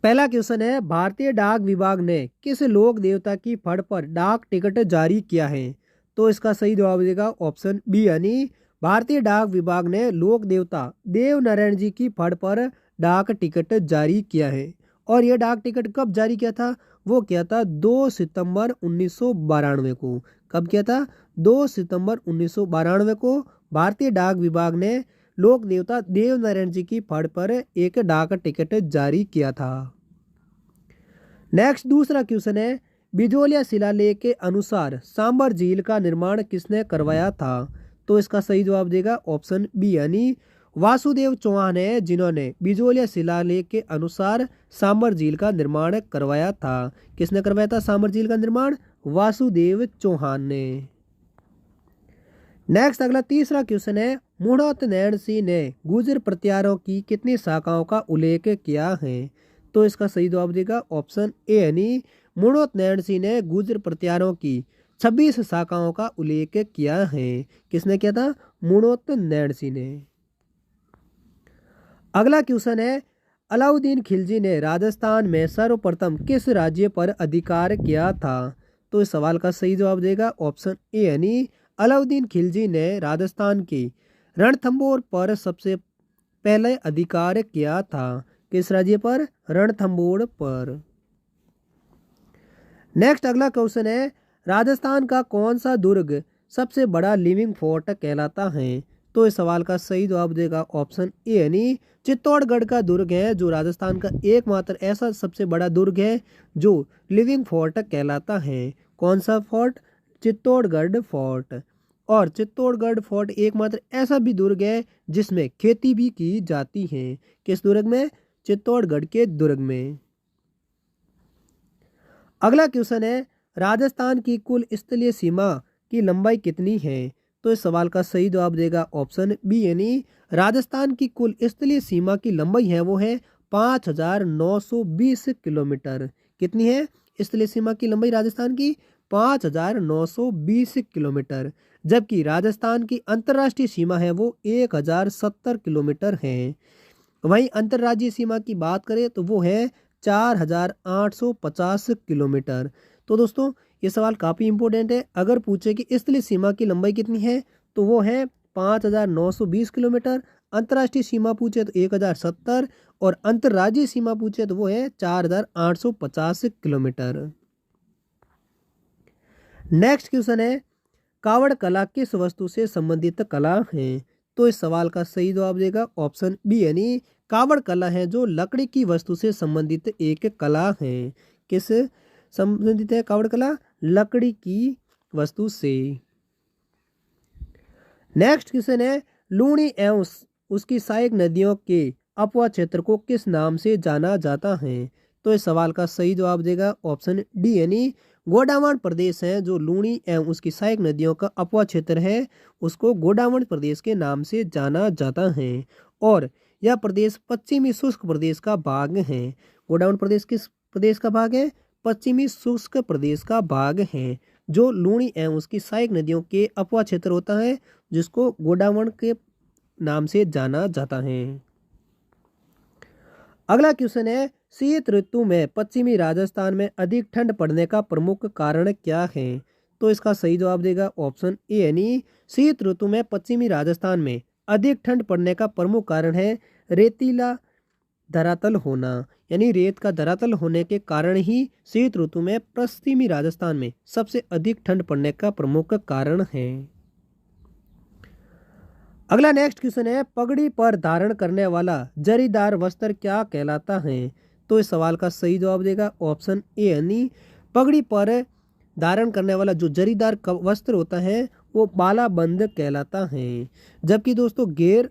पहला क्वेश्चन है, भारतीय डाक विभाग ने किस लोक देवता की फड़ पर डाक टिकट जारी किया है? तो इसका सही जवाब देगा ऑप्शन बी, यानी भारतीय डाक विभाग ने लोक देवता देव नारायण जी की फड़ पर डाक टिकट जारी किया है। और यह डाक टिकट कब जारी किया था? वो किया था 2 सितंबर 1992 को। कब किया था? 2 सितंबर 1992 को भारतीय डाक विभाग ने लोक देवता देव नारायण जी की फड़ पर एक डाक टिकट जारी किया था। नेक्स्ट दूसरा क्वेश्चन है, बिजोलिया शिलालेख के अनुसार सांबर झील का निर्माण किसने करवाया था? तो इसका सही जवाब देगा ऑप्शन बी, यानी वासुदेव चौहान है जिन्होंने बिजोलिया शिलालेख के अनुसार सांबर झील का निर्माण करवाया था। किसने करवाया था सांबर झील का निर्माण? वासुदेव चौहान ने। नेक्स्ट अगला तीसरा क्वेश्चन है, मुड़ोत नैण सिंह ने गुर्जर प्रतिहारों की कितनी शाखाओं का उल्लेख किया है? तो इसका सही जवाब देगा ऑप्शन ए, यानी मुड़ोत नैण सिंह ने गुर्जर प्रतिहारों की 26 शाखाओं का उल्लेख किया है। किसने किया था? मुड़ोत नैण सिंह ने। अगला क्वेश्चन है, अलाउद्दीन खिलजी ने राजस्थान में सर्वप्रथम किस राज्य पर अधिकार किया था? तो इस सवाल का सही जवाब देगा ऑप्शन ए, यानी अलाउद्दीन खिलजी ने राजस्थान के रणथंभौर पर सबसे पहले अधिकार किया था। किस राज्य पर? रणथंभौर पर। नेक्स्ट अगला क्वेश्चन है, राजस्थान का कौन सा दुर्ग सबसे बड़ा लिविंग फोर्ट कहलाता है? तो इस सवाल का सही जवाब देगा ऑप्शन ए, यानी चित्तौड़गढ़ का दुर्ग है जो राजस्थान का एकमात्र ऐसा सबसे बड़ा दुर्ग है जो लिविंग फोर्ट कहलाता है। कौन सा फोर्ट? चित्तौड़गढ़ फोर्ट। और चित्तौड़गढ़ फोर्ट एकमात्र ऐसा भी दुर्ग है जिसमें खेती भी की जाती है। किस दुर्ग में? चित्तौड़गढ़ के दुर्ग में। अगला क्वेश्चन है, राजस्थान की कुल स्थलीय सीमा की लंबाई कितनी है? तो इस सवाल का सही जवाब देगा ऑप्शन बी, यानी राजस्थान की कुल स्थलीय सीमा की लंबाई है वो है 5,920 किलोमीटर। कितनी है स्थलीय सीमा की लंबाई राजस्थान की? 5,920 किलोमीटर। जबकि राजस्थान की अंतर्राष्ट्रीय सीमा है वो 1,070 किलोमीटर है। वहीं अंतर्राज्यीय सीमा की बात करें तो वो है 4,850 किलोमीटर। तो दोस्तों ये सवाल काफ़ी इंपॉर्टेंट है। अगर पूछे कि स्थलीय सीमा की लंबाई कितनी है तो वो है 5,920 किलोमीटर। अंतर्राष्ट्रीय सीमा पूछे तो 1,070 और अंतर्राज्यीय सीमा पूछे तो वो है 4,850 किलोमीटर। नेक्स्ट क्वेश्चन है, कावड़ कला किस वस्तु से संबंधित कला है? तो इस सवाल का सही जवाब देगा ऑप्शन बी, यानी कावड़ कला है जो लकड़ी की वस्तु से संबंधित एक कला है। किस संबंधित है कावड़ कला? लकड़ी की वस्तु से। नेक्स्ट क्वेश्चन है, लूणी एवं उसकी सहायक नदियों के अपवा क्षेत्र को किस नाम से जाना जाता है? तो इस सवाल का सही जवाब देगा ऑप्शन डी, यानी गोडावण प्रदेश है जो लूणी एवं उसकी सहायक नदियों का अपवा क्षेत्र है उसको गोडावण प्रदेश के नाम से जाना जाता है। और यह प्रदेश पश्चिमी शुष्क प्रदेश का भाग है। गोडावण प्रदेश किस प्रदेश का भाग है? पश्चिमी शुष्क प्रदेश का भाग है जो लूणी एवं उसकी सहायक नदियों के अपवा क्षेत्र होता है जिसको गोडावण के नाम से जाना जाता है। अगला क्वेश्चन है, शीत ऋतु में पश्चिमी राजस्थान में अधिक ठंड पड़ने का प्रमुख कारण क्या है? तो इसका सही जवाब देगा ऑप्शन ए, यानी शीत ऋतु में पश्चिमी राजस्थान में अधिक ठंड पड़ने का प्रमुख कारण है रेतीला धरातल होना। यानी रेत का धरातल होने के कारण ही शीत ऋतु में पश्चिमी राजस्थान में सबसे अधिक ठंड पड़ने का प्रमुख कारण है। अगला नेक्स्ट क्वेश्चन है, पगड़ी पर धारण करने वाला जरीदार वस्त्र क्या कहलाता है? तो इस सवाल का सही जवाब देगा ऑप्शन ए, यानी पगड़ी पर धारण करने वाला जो जरीदार वस्त्र होता है वो बालाबंद कहलाता है। जबकि दोस्तों घेर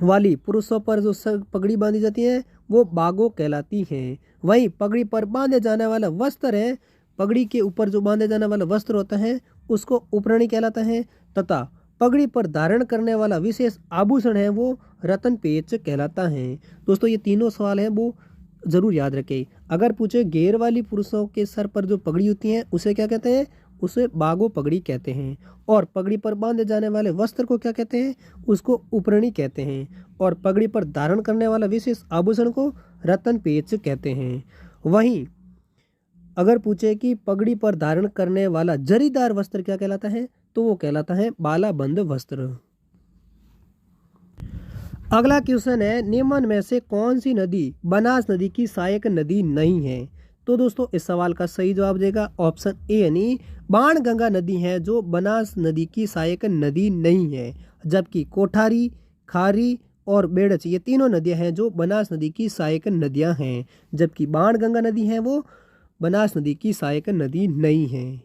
वाली पुरुषों पर जो पगड़ी बांधी जाती है वो बागो कहलाती है। वहीं पगड़ी पर बांधे जाने वाला वस्त्र है, पगड़ी के ऊपर जो बांधे जाने वाला वस्त्र होता है उसको उपरणी कहलाता है। तथा पगड़ी पर धारण करने वाला विशेष आभूषण है वो रतन पेच कहलाता है। दोस्तों ये तीनों सवाल हैं वो जरूर याद रखें। अगर पूछे घेर वाली पुरुषों के सर पर जो पगड़ी होती है उसे क्या कहते हैं? उसे बागो पगड़ी कहते हैं। और पगड़ी पर बांधे जाने वाले वस्त्र को क्या कहते हैं? उसको उपरणी कहते हैं। और पगड़ी पर धारण करने वाला विशेष आभूषण को रतन पेच कहते हैं। वहीं अगर पूछे कि पगड़ी पर धारण करने वाला जरीदार वस्त्र क्या कहलाता है, तो वो कहलाता है बालाबंद वस्त्र। अगला क्वेश्चन है, निम्न में से कौन सी नदी बनास नदी की सहायक नदी नहीं है? तो दोस्तों इस सवाल का सही जवाब देगा ऑप्शन ए यानी बाणगंगा नदी है जो बनास नदी की सहायक नदी नहीं है। जबकि कोठारी, खारी और बेड़च ये तीनों नदियां हैं जो बनास नदी की सहायक नदियां हैं। जबकि बाणगंगा नदी है वो बनास नदी की सहायक नदी नहीं है।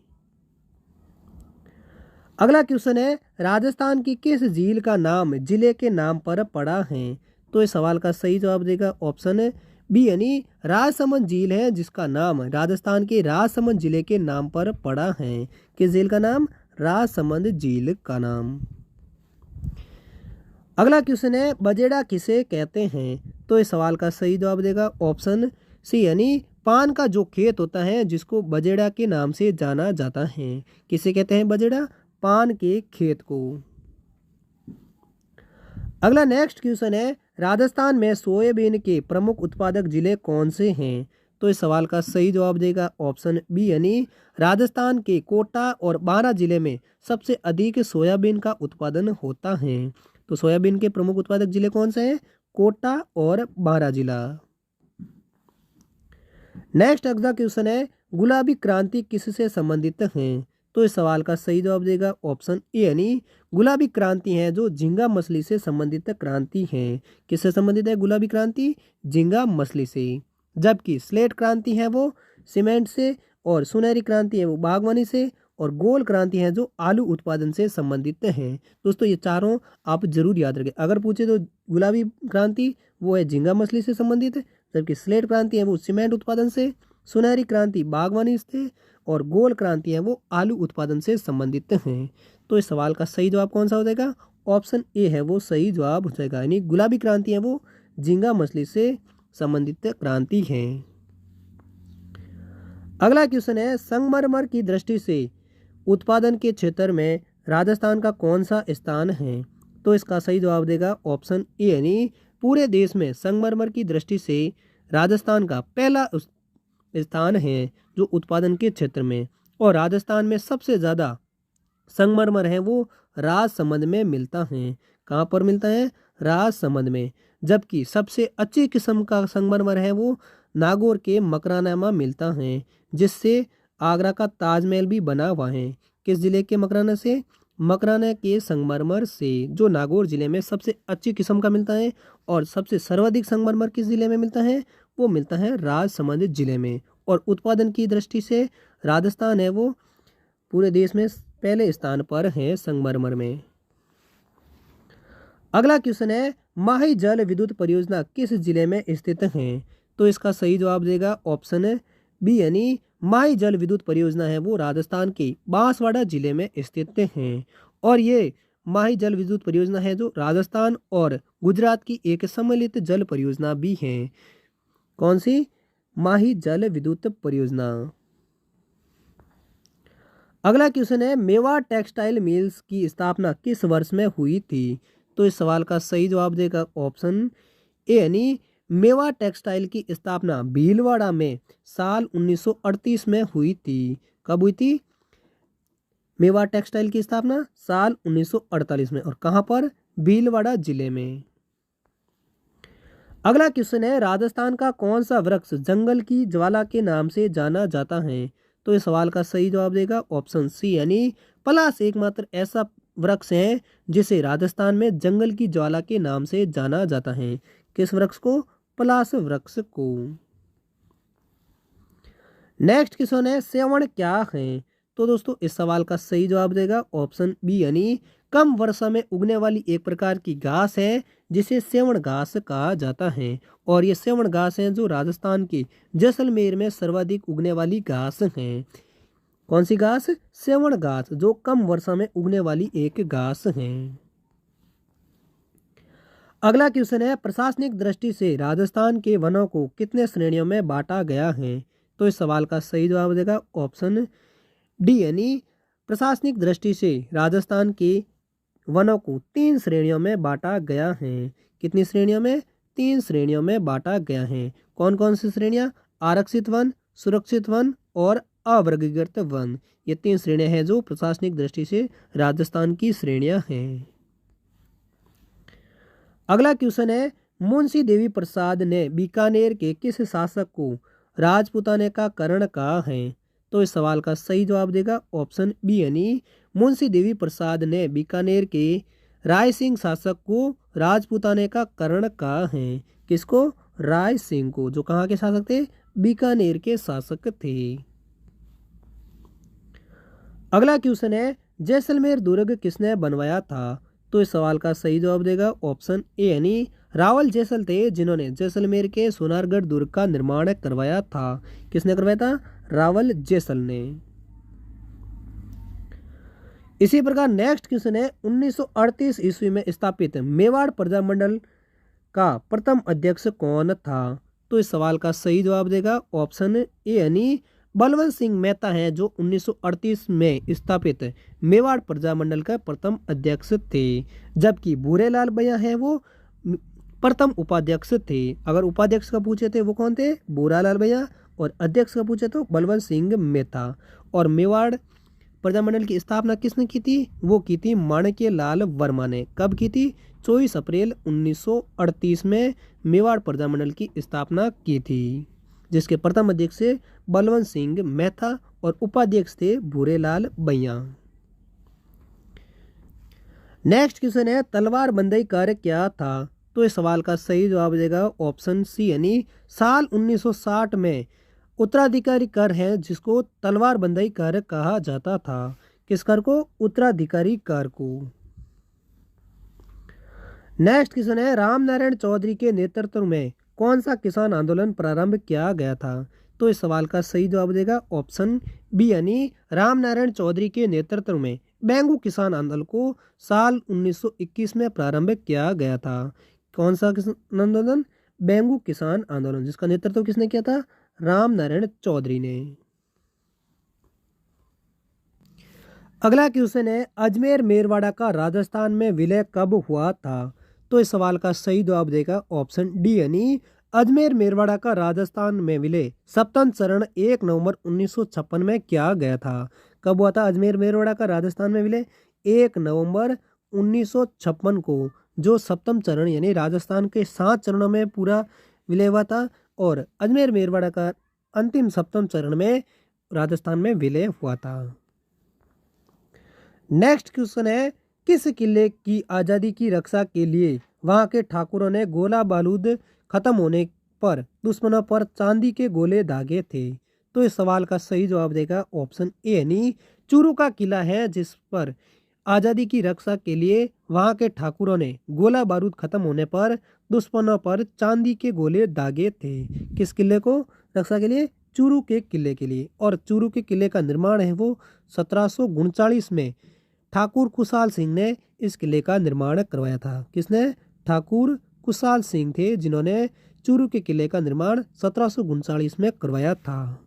अगला क्वेश्चन है, राजस्थान की किस झील का नाम जिले के नाम पर पड़ा है? तो इस सवाल का सही जवाब देगा ऑप्शन बी यानी राजसमंद झील है जिसका नाम राजस्थान के राजसमंद जिले के नाम पर पड़ा है। किस झील का नाम? राजसमंद झील का नाम। अगला क्वेश्चन है, बजेड़ा किसे कहते हैं? तो इस सवाल का सही जवाब देगा ऑप्शन सी यानी पान का जो खेत होता है जिसको बजेड़ा के नाम से जाना जाता है। किसे कहते हैं बजेड़ा? पान के खेत को। अगला नेक्स्ट क्वेश्चन है, राजस्थान में सोयाबीन के प्रमुख उत्पादक जिले कौन से हैं? तो इस सवाल का सही जवाब देगा ऑप्शन बी यानी राजस्थान के कोटा और बारां जिले में सबसे अधिक सोयाबीन का उत्पादन होता है। तो सोयाबीन के प्रमुख उत्पादक जिले कौन से हैं? कोटा और बारां जिला। नेक्स्ट अगला क्वेश्चन है, गुलाबी क्रांति किससे संबंधित है? तो इस सवाल का सही जवाब देगा ऑप्शन ए यानी गुलाबी क्रांति है जो झींगा मछली से संबंधित क्रांति है। किससे संबंधित है गुलाबी क्रांति? झींगा मछली से। जबकि स्लेट क्रांति है वो सीमेंट से, और सुनहरी क्रांति है वो बागवानी से, और गोल क्रांति है जो आलू उत्पादन से संबंधित है। दोस्तों ये चारों आप जरूर याद रखें। अगर पूछे तो गुलाबी क्रांति वो है झींगा मछली से संबंधित है, जबकि स्लेट क्रांति है वो सीमेंट उत्पादन से, सुनहरी क्रांति बागवानी से, और गोल क्रांति है वो आलू उत्पादन से संबंधित हैं। तो इस सवाल का सही जवाब कौन सा हो जाएगा? ऑप्शन ए है वो सही जवाब हो जाएगा, यानी गुलाबी क्रांति है वो झींगा मछली से संबंधित क्रांति है। अगला क्वेश्चन है, संगमरमर की दृष्टि से उत्पादन के क्षेत्र में राजस्थान का कौन सा स्थान है? तो इसका सही जवाब देगा ऑप्शन ए यानी पूरे देश में संगमरमर की दृष्टि से राजस्थान का पहला स्थान है जो उत्पादन के क्षेत्र में। और राजस्थान में सबसे ज़्यादा संगमरमर है वो राजसमंद में मिलता है। कहाँ पर मिलता है? राजसमंद में। जबकि सबसे अच्छी किस्म का संगमरमर है वो नागौर के मकराना में मिलता है, जिससे आगरा का ताजमहल भी बना हुआ है। किस जिले के मकराना से? मकराना के संगमरमर से, जो नागौर जिले में सबसे अच्छी किस्म का मिलता है। और सबसे सर्वाधिक संगमरमर किस जिले में मिलता है? वो मिलता है राजसमंद जिले में। और उत्पादन की दृष्टि से राजस्थान है वो पूरे देश में पहले स्थान पर है संगमरमर में। अगला क्वेश्चन है, माही जल विद्युत परियोजना किस जिले में स्थित है? तो इसका सही जवाब देगा ऑप्शन बी यानी माही जल विद्युत परियोजना है वो राजस्थान के बांसवाड़ा जिले में स्थित है। और ये माही जल विद्युत परियोजना है जो राजस्थान और गुजरात की एक सम्मिलित जल परियोजना भी है। कौन सी? माही जल विद्युत परियोजना। अगला क्वेश्चन है, मेवाड़ टेक्सटाइल मिल्स की स्थापना किस वर्ष में हुई थी? तो इस सवाल का सही जवाब देगा ऑप्शन ए यानी मेवाड़ टेक्सटाइल की स्थापना भीलवाड़ा में साल 1938 में हुई थी। कब हुई थी मेवाड़ टेक्सटाइल की स्थापना? साल 1948 में। और कहाँ पर? भीलवाड़ा जिले में। अगला क्वेश्चन है, राजस्थान का कौन सा वृक्ष जंगल की ज्वाला के नाम से जाना जाता है? तो इस सवाल का सही जवाब देगा ऑप्शन सी यानी पलास एकमात्र ऐसा वृक्ष है जिसे राजस्थान में जंगल की ज्वाला के नाम से जाना जाता है। किस वृक्ष को? पलास वृक्ष को। नेक्स्ट क्वेश्चन है, सेवण क्या है? तो दोस्तों इस सवाल का सही जवाब देगा ऑप्शन बी यानी कम वर्षा में उगने वाली एक प्रकार की घास है जिसे सेवण घास कहा जाता है। और ये सेवण घास है जो राजस्थान के जैसलमेर में सर्वाधिक उगने वाली घास है। कौन सी घास? सेवण घास, जो कम वर्षा में उगने वाली एक घास है। अगला क्वेश्चन है, प्रशासनिक दृष्टि से राजस्थान के वनों को कितने श्रेणियों में बांटा गया है? तो इस सवाल का सही जवाब देगा ऑप्शन डी यानी प्रशासनिक दृष्टि से राजस्थान के वनों को 3 श्रेणियों में बांटा गया है। कितनी श्रेणियों में? 3 श्रेणियों में बांटा गया है। कौन कौन सी श्रेणियां? आरक्षित वन, सुरक्षित वन और अवर्गीकृत वन। ये 3 श्रेणियां हैं जो प्रशासनिक दृष्टि से राजस्थान की श्रेणियां हैं। अगला क्वेश्चन है, मुंशी देवी प्रसाद ने बीकानेर के किस शासक को राजपूताने का करण कहा है? तो इस सवाल का सही जवाब देगा ऑप्शन बी यानी मुंशी देवी प्रसाद ने बीकानेर के राय सिंह शासक को राजपूताने का करण कहा है। किसको? राय सिंह को, जो कहाँ के शासक थे? बीकानेर के शासक थे। अगला क्वेश्चन है, जैसलमेर दुर्ग किसने बनवाया था? तो इस सवाल का सही जवाब देगा ऑप्शन ए यानी रावल जैसल थे, जिन्होंने जैसलमेर के सोनारगढ़ दुर्ग का निर्माण करवाया था। किसने करवाया था? रावल जैसल ने। इसी प्रकार नेक्स्ट क्वेश्चन है, 1938 ईस्वी में स्थापित मेवाड़ प्रजामंडल का प्रथम अध्यक्ष कौन था? तो इस सवाल का सही जवाब देगा ऑप्शन ए यानी बलवंत सिंह मेहता हैं, जो 1938 में स्थापित मेवाड़ प्रजामंडल का प्रथम अध्यक्ष थे। जबकि भूरेलाल भैया हैं वो प्रथम उपाध्यक्ष थे। अगर उपाध्यक्ष का पूछे थे वो कौन थे? भूरालाल भैया, और अध्यक्ष का पूछे तो बलवंत सिंह मेहता। और मेवाड़ प्रजामंडल की स्थापना किसने की थी? वो की थी माणिक्य लाल वर्मा ने। कब की थी? 24 अप्रैल 1938 में मेवाड़ प्रजामंडल की स्थापना की थी, जिसके प्रथम अध्यक्ष थे बलवंत सिंह मेहता और उपाध्यक्ष थे भूरेलाल भैया। नेक्स्ट क्वेश्चन है, तलवार बंदी कर क्या था? तो इस सवाल का सही जवाब देगा ऑप्शन सी यानी साल 1960 में उत्तराधिकारी कर है, जिसको तलवार बंदी कर कहा जाता था। किस कर को? उत्तराधिकारी कर को। नेक्स्ट क्वेश्चन है, रामनारायण चौधरी के नेतृत्व में कौन सा किसान आंदोलन प्रारंभ किया गया था? तो इस सवाल का सही जवाब देगा ऑप्शन बी यानी रामनारायण चौधरी के नेतृत्व में बेंगू किसान आंदोलन को साल 1921 में प्रारंभ किया गया था। कौन सा किसान आंदोलन? बेंगू किसान आंदोलन, जिसका नेतृत्व किसने किया था? रामनारायण चौधरी ने। अगला क्वेश्चन है, अजमेर मेरवाड़ा का राजस्थान में विलय कब हुआ था? तो इस सवाल का सही जवाब देगा ऑप्शन डी यानी अजमेर मेरवाड़ा का राजस्थान में विलय सप्तम चरण 1 नवंबर 1956 में किया गया था। कब हुआ था अजमेर मेरवाड़ा का राजस्थान में विलय? 1 नवंबर 1956 को, जो सप्तम चरण यानी राजस्थान के 7 चरणों में पूरा विलय हुआ था, और अजमेर मेरवाड़ा का अंतिम सप्तम चरण में राजस्थान में विलय हुआ था। नेक्स्ट क्वेश्चन है, किस किले की आज़ादी की रक्षा के लिए वहां के ठाकुरों ने गोला बारूद खत्म होने पर दुश्मनों पर चांदी के गोले दागे थे? तो इस सवाल का सही जवाब देगा ऑप्शन ए यानी चूरू का किला है, जिस पर आज़ादी की रक्षा के लिए वहां के ठाकुरों ने गोला बारूद खत्म होने पर दुश्मनों पर चांदी के गोले दागे थे। किस किले को रक्षा के लिए? चूरू के किले के लिए। और चूरू के किले का निर्माण है वो 1739 में ठाकुर कुशाल सिंह ने इस किले का निर्माण करवाया था। किसने? ठाकुर कुशाल सिंह थे, जिन्होंने चूरू के किले का निर्माण 1739 में करवाया था।